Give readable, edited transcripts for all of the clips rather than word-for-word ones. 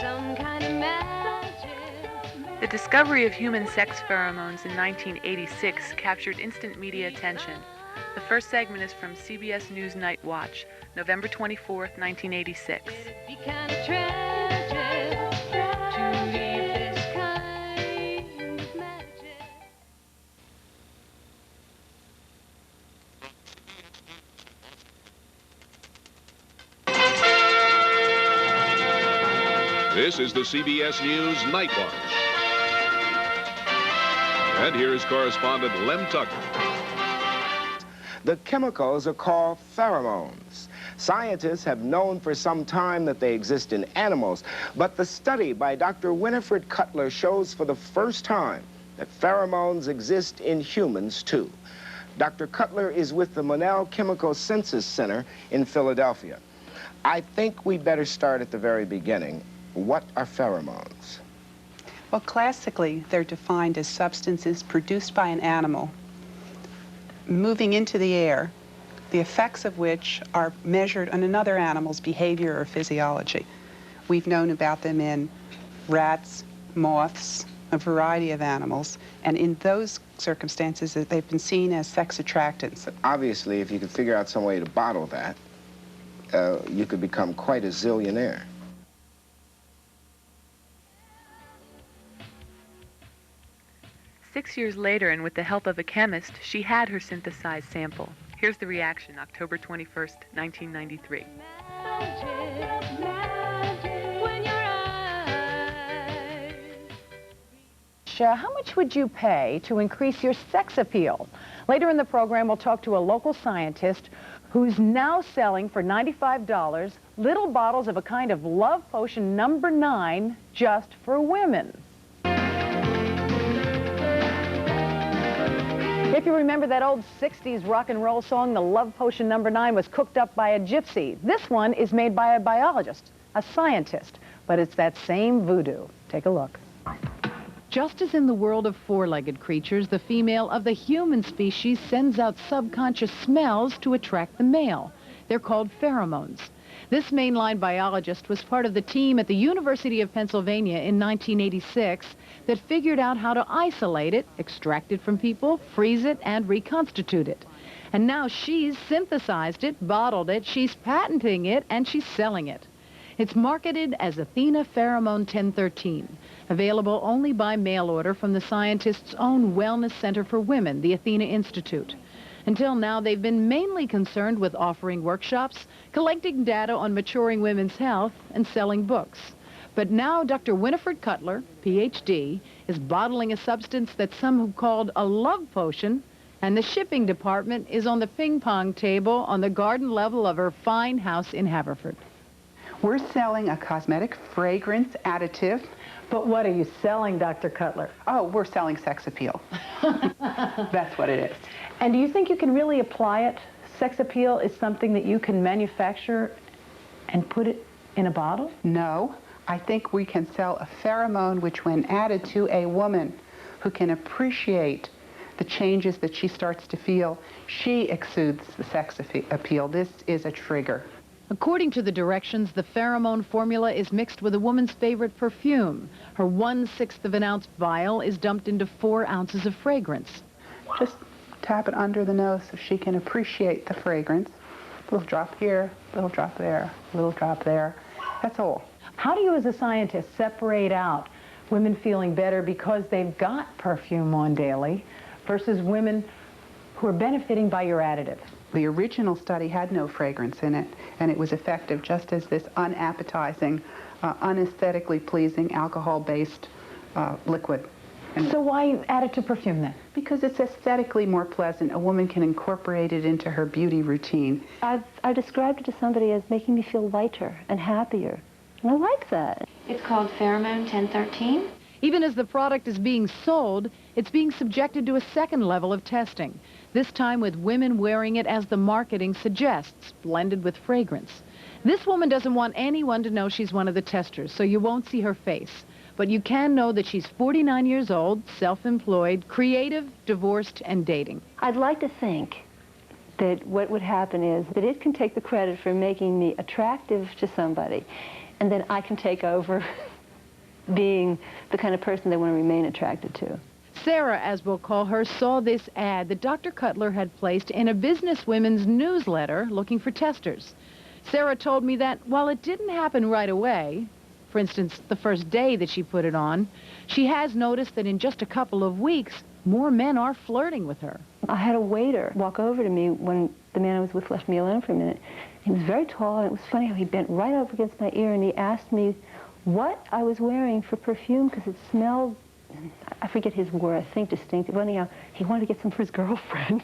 some kind of magic. The discovery of human sex pheromones in 1986 captured instant media attention. The first segment is from CBS News Night Watch, November 24th, 1986. It'd be kind of tragic to leave this kind of magic. This is the CBS News Night Watch. And here's correspondent Lem Tucker. The chemicals are called pheromones. Scientists have known for some time that they exist in animals, but the study by Dr. Winifred Cutler shows for the first time that pheromones exist in humans, too. Dr. Cutler is with the Monell Chemical Senses Center in Philadelphia. I think we'd better start at the very beginning. What are pheromones? Well, classically, they're defined as substances produced by an animal moving into the air, the effects of which are measured on another animal's behavior or physiology. We've known about them in rats, moths, a variety of animals, and in those circumstances, they've been seen as sex attractants. Obviously, if you could figure out some way to bottle that, you could become quite a zillionaire. Six years later, and with the help of a chemist, she had her synthesized sample. Here's the reaction, October 21st, 1993. Magic, magic when your eyes. How much would you pay to increase your sex appeal? Later in the program, we'll talk to a local scientist who's now selling for $95 little bottles of a kind of love potion number 9 just for women. If you remember that old 60s rock and roll song, the Love Potion number 9 was cooked up by a gypsy. This one is made by a biologist, a scientist, but it's that same voodoo. Take a look. Just as in the world of four-legged creatures, the female of the human species sends out subconscious smells to attract the male. They're called pheromones. This mainline biologist was part of the team at the University of Pennsylvania in 1986 that figured out how to isolate it, extract it from people, freeze it, and reconstitute it. And now she's synthesized it, bottled it, she's patenting it, and she's selling it. It's marketed as Athena Pheromone 1013, available only by mail order from the scientist's own Wellness Center for Women, the Athena Institute. Until now, they've been mainly concerned with offering workshops, collecting data on maturing women's health, and selling books. But now Dr. Winifred Cutler, Ph.D., is bottling a substance that some have called a love potion, and the shipping department is on the ping-pong table on the garden level of her fine house in Haverford. We're selling a cosmetic fragrance additive. But what are you selling, Dr. Cutler? Oh, we're selling sex appeal. That's what it is. And do you think you can really apply it? Sex appeal is something that you can manufacture and put it in a bottle? No, I think we can sell a pheromone which, when added to a woman who can appreciate the changes that she starts to feel, she exudes the sex appeal. This is a trigger. According to the directions, the pheromone formula is mixed with a woman's favorite perfume. Her 1/6 of an ounce vial is dumped into 4 ounces of fragrance. Just tap it under the nose so she can appreciate the fragrance. A little drop here, a little drop there, a little drop there. That's all. How do you as a scientist separate out women feeling better because they've got perfume on daily versus women who are benefiting by your additive? The original study had no fragrance in it, and it was effective just as this unappetizing, unaesthetically pleasing alcohol-based liquid. And so why add it to perfume then? Because it's aesthetically more pleasant. A woman can incorporate it into her beauty routine. I've described it to somebody as making me feel lighter and happier. And I like that. It's called Pheromone 1013. Even as the product is being sold, it's being subjected to a second level of testing, this time with women wearing it as the marketing suggests, blended with fragrance. This woman doesn't want anyone to know she's one of the testers, so you won't see her face. But you can know that she's 49 years old, self-employed, creative, divorced, and dating. I'd like to think that what would happen is that it can take the credit for making me attractive to somebody, and then I can take over being the kind of person they want to remain attracted to. Sarah, as we'll call her, saw this ad that Dr. Cutler had placed in a businesswomen's newsletter looking for testers. Sarah told me that while it didn't happen right away, for instance, the first day that she put it on, she has noticed that in just a couple of weeks, more men are flirting with her. I had a waiter walk over to me when the man I was with left me alone for a minute. He was very tall, and it was funny how he bent right up against my ear, and he asked me what I was wearing for perfume, because it smelled, I forget his word, I think distinctive. Well, anyhow, he wanted to get some for his girlfriend.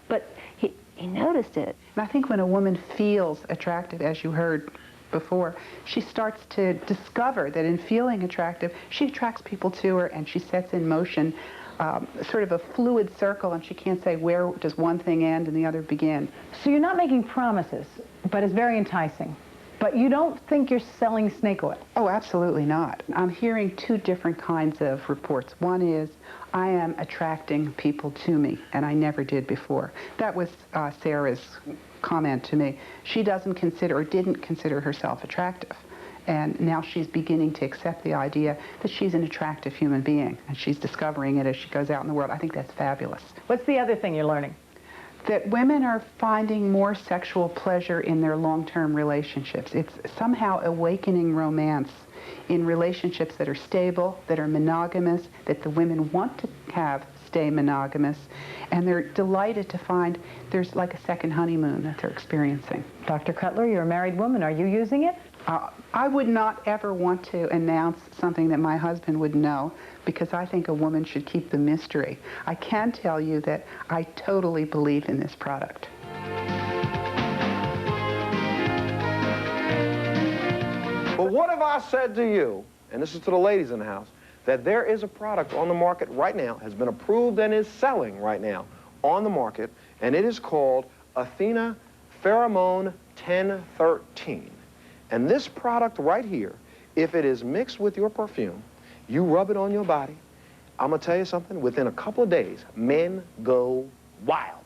But he noticed it. And I think when a woman feels attracted, as you heard before, she starts to discover that in feeling attractive, she attracts people to her, and she sets in motion sort of a fluid circle, and she can't say where does one thing end and the other begin. So you're not making promises, but it's very enticing. But you don't think you're selling snake oil? Oh, absolutely not. I'm hearing two different kinds of reports. One is, I am attracting people to me, and I never did before. That was Sarah's comment to me. She doesn't consider, or didn't consider herself attractive. And now she's beginning to accept the idea that she's an attractive human being, and she's discovering it as she goes out in the world. I think that's fabulous. What's the other thing you're learning? That women are finding more sexual pleasure in their long-term relationships. It's somehow awakening romance in relationships that are stable, that are monogamous, that the women want to have stay monogamous, and they're delighted to find there's like a second honeymoon that they're experiencing. Dr. Cutler, you're a married woman. Are you using it? I would not ever want to announce something that my husband would know, because I think a woman should keep the mystery. I can tell you that I totally believe in this product. But what if I said to you, and this is to the ladies in the house, that there is a product on the market right now, has been approved and is selling right now on the market, and it is called Athena Pheromone 1013. And this product right here, if it is mixed with your perfume, you rub it on your body, I'm going to tell you something, within a couple of days, men go wild.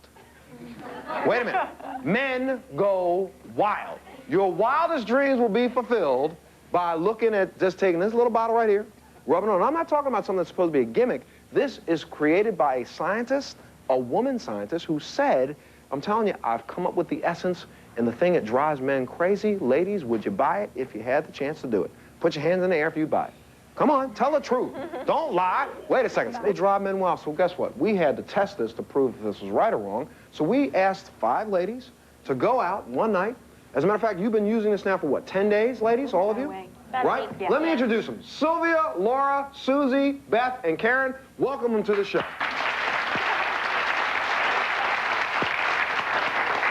Wait a minute. Men go wild. Your wildest dreams will be fulfilled by looking at just taking this little bottle right here, rubbing it on. I'm not talking about something that's supposed to be a gimmick. This is created by a scientist, a woman scientist, who said, I'm telling you, I've come up with the essence and the thing that drives men crazy. Ladies, would you buy it if you had the chance to do it? Put your hands in the air if you buy it. Come on, tell the truth. Don't lie. Wait a second. They drive men wild. So guess what? We had to test this to prove if this was right or wrong. So we asked 5 ladies to go out one night. As a matter of fact, you've been using this now for what, 10 days, ladies, all of you? Right? Let me introduce them. Sylvia, Laura, Susie, Beth, and Karen. Welcome them to the show.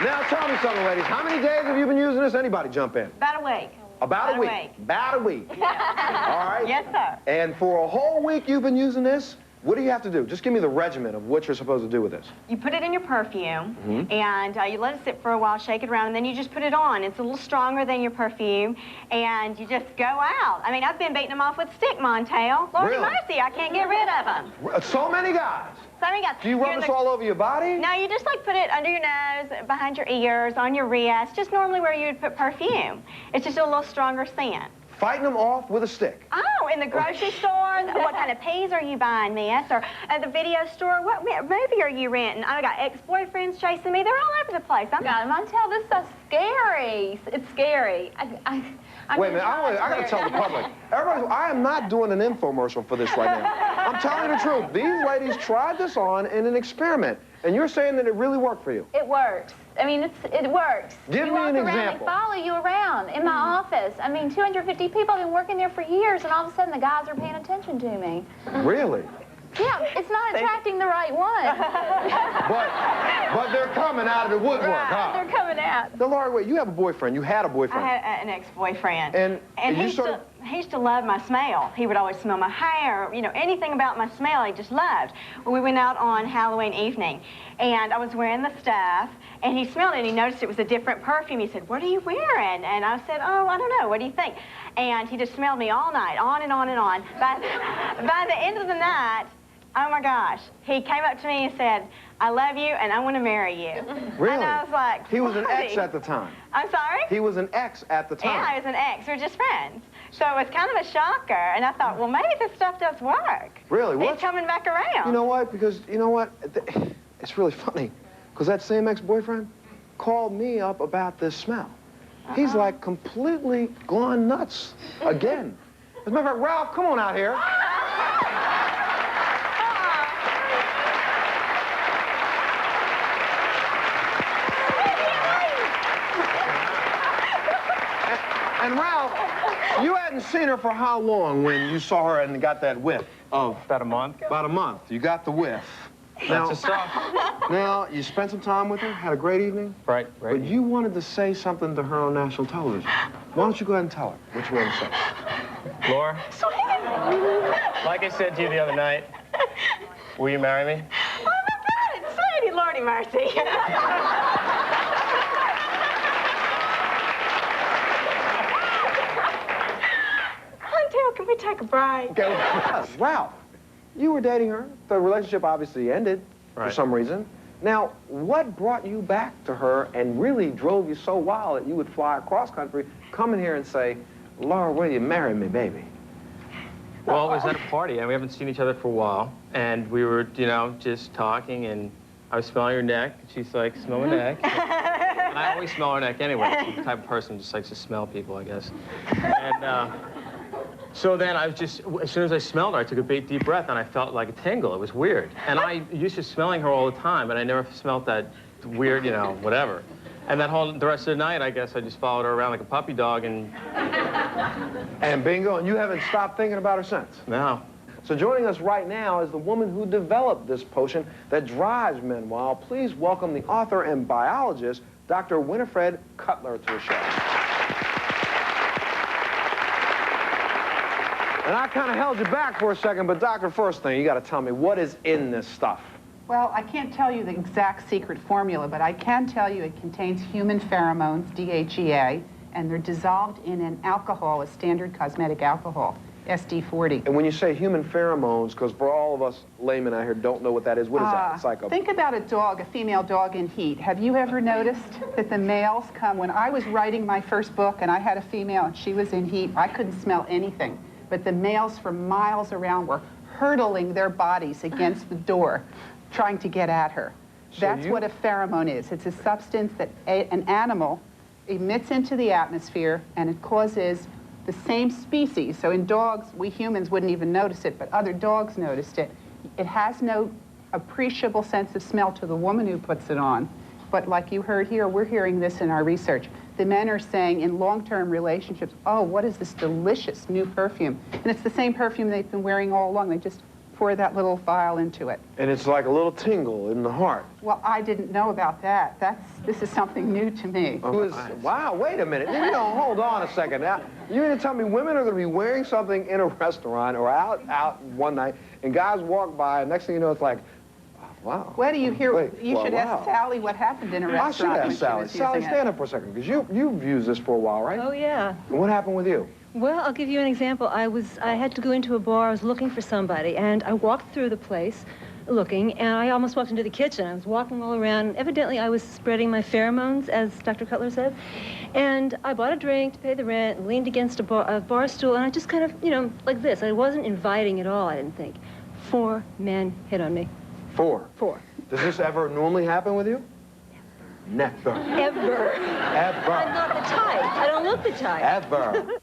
Now tell me something, ladies. How many days have you been using this? Anybody jump in? About a week. About a week. About a week. Yeah. All right? Yes, sir. And for a whole week you've been using this, what do you have to do? Just give me the regimen of what you're supposed to do with this. You put it in your perfume, and you let it sit for a while, shake it around, and then you just put it on. It's a little stronger than your perfume, and you just go out. I mean, I've been beating them off with stick, Montel. Lord Really? mercy, I can't get rid of them. So many guys. So many guys. Do you rub this all over your body? No, you just like put it under your nose, behind your ears, on your wrist, just normally where you would put perfume. It's just a little stronger scent. Fighting them off with a stick. Oh, in the grocery store? What kind of peas are you buying, miss? Or at the video store? What movie are you renting? I got ex-boyfriends chasing me. They're all over the place. God, Montel, this is so scary. It's scary. Wait a minute, I got to tell the public. Everybody, I am not doing an infomercial for this right now. I'm telling you the truth. These ladies tried this on in an experiment, and you're saying that it really worked for you. It works. I mean, it works. Give me an example. They follow you around in my office. I mean, 250 people have been working there for years, and all of a sudden the guys are paying attention to me. Really? Yeah, it's not attracting the right one. But they're coming out of the woodwork, huh? They're coming out. Now, Laura, wait, you have a boyfriend. You had a boyfriend. I had an ex-boyfriend. And he you started... used to love my smell. He would always smell my hair, you know, anything about my smell he just loved. We went out on Halloween evening, and I was wearing the stuff, and he smelled it, and he noticed it was a different perfume. He said, "What are you wearing?" And I said, "Oh, I don't know. What do you think?" And he just smelled me all night, on and on and on. By the end of the night, Oh my gosh. He came up to me and said, I love you and I want to marry you. Really? And I was like, He was an "Buddy." ex at the time. I'm sorry? He was an ex at the time. Yeah, I was an ex. We were just friends. So it was kind of a shocker. And I thought, well, maybe this stuff does work. Really? He's What's- coming back around. You know what? Because, you know what? It's really funny. Because that same ex-boyfriend called me up about this smell. He's like completely gone nuts again. As a matter of fact, Ralph, come on out here. And Ralph, you hadn't seen her for how long when you saw her and got that whiff of... About a month. About a month. You got the whiff. That's a start. Now, you spent some time with her, had a great evening. Right. But you wanted to say something to her on national television. Why don't you go ahead and tell her what you want to say? Laura, like I said to you the other night, will you marry me? Oh, my God, sweetie, Lordy mercy. Hunter, can we take a break? Okay, Ralph, you were dating her. The relationship obviously ended for Right. some reason. Now, what brought you back to her and really drove you so wild that you would fly across country, come in here and say, Laura, will you marry me, baby? Well, it was at a party, and we haven't seen each other for a while. And we were, you know, just talking, and I was smelling her neck. She's like, smell my neck. And I always smell her neck anyway. She's the type of person who just likes to smell people, I guess. And so then I was just, as soon as I smelled her, I took a big, deep breath, and I felt like a tingle. It was weird. And I used to smelling her all the time, but I never smelled that weird, you know, whatever. And the rest of the night, I guess I just followed her around like a puppy dog and... And bingo, and you haven't stopped thinking about her since? No. So joining us right now is the woman who developed this potion that drives men wild. Please welcome the author and biologist, Dr. Winifred Cutler, to the show. And I kind of held you back for a second, but doctor, first thing, you got to tell me, what is in this stuff? Well, I can't tell you the exact secret formula, but I can tell you it contains human pheromones, DHEA, and they're dissolved in an alcohol, a standard cosmetic alcohol, SD40. And when you say human pheromones, because for all of us laymen out here don't know what that is, what is that? It's like a... Think about a dog, a female dog in heat. Have you ever noticed that the males come, when I was writing my first book and I had a female and she was in heat, I couldn't smell anything. But the males from miles around were hurtling their bodies against the door, trying to get at her. So That's what a pheromone is. It's a substance that an animal emits into the atmosphere, and it causes the same species. So in dogs, we humans wouldn't even notice it, but other dogs noticed it. It has no appreciable sense of smell to the woman who puts it on. But like you heard here, we're hearing this in our research. The men are saying in long-term relationships, oh, what is this delicious new perfume? And it's the same perfume they've been wearing all along. They just pour that little vial into it. And it's like a little tingle in the heart. Well, I didn't know about that. This is something new to me. Wow, wait a minute. You know, hold on a second. Now, you're going to tell me women are going to be wearing something in a restaurant or out one night, and guys walk by, and next thing you know, it's like, wow. Where do you hear? Wait, you well, should wow. ask Sally what happened in a I restaurant. should when ask she Sally. was Sally, using stand it. up for a second, because you've used this for a while, right? Oh, yeah. And what happened with you? Well, I'll give you an example. I had to go into a bar. I was looking for somebody, and I walked through the place looking, and I almost walked into the kitchen. I was walking all around, and evidently I was spreading my pheromones, as Dr. Cutler said. And I bought a drink to pay the rent, and leaned against a bar stool, and I just kind of, you know, like this. I wasn't inviting at all, I didn't think. 4 men hit on me. 4? 4. Does this ever normally happen with you? Never. Ever. Ever. I'm not the type. I don't look the type. Ever.